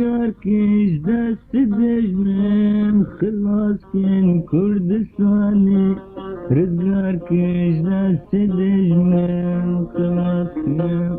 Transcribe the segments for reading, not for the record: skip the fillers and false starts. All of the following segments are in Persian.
رزگار کش دست دجمن خلاص کن کردستانی رزگار کش دست دجمن خلاص کن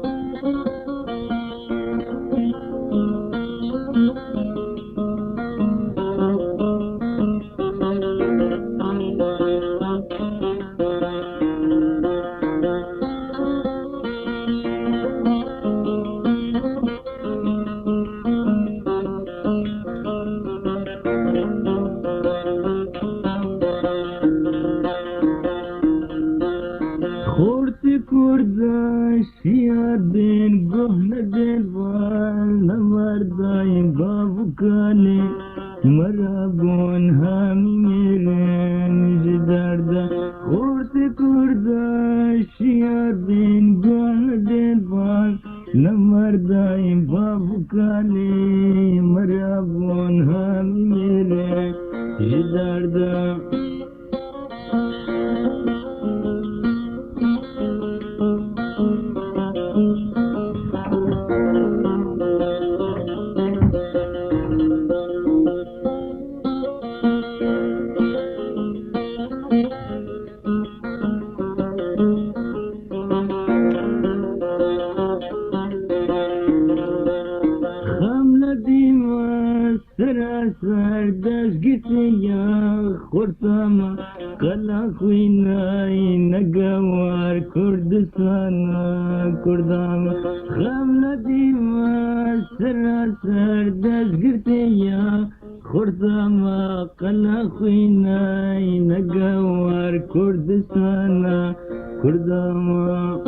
خورت کرداش یادن گهنه دل وال نمردای بابو کالی مرابون همی میرن جداردا خورت کرداش یادن گهنه دل وال نمردای بابو کالی مرابون همی میرن جداردا سراسر دست گیتیا خورتاما قلا خوینای نگوار کردستانا کرداما خم ندیما سراسر دست گیتیا خورتاما قلا خوینای نگوار کردستانا کرداما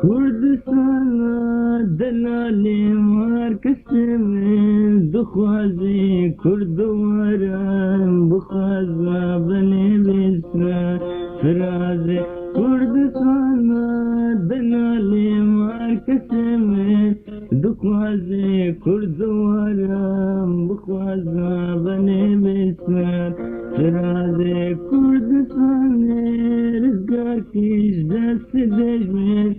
کردستانا دلالی مارکسیم دخوازی کردوارم بخوازا بنی بیسرا فرازی کردستانا دلالی مارکسیم دخوازی کردوارم بخوازا بنی بیسرا فرازی کردستانی رزگار کش دست دجمن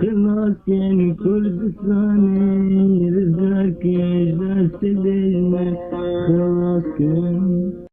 خلاص کن کردستانی رزگار کش دست دجمن خلاص کن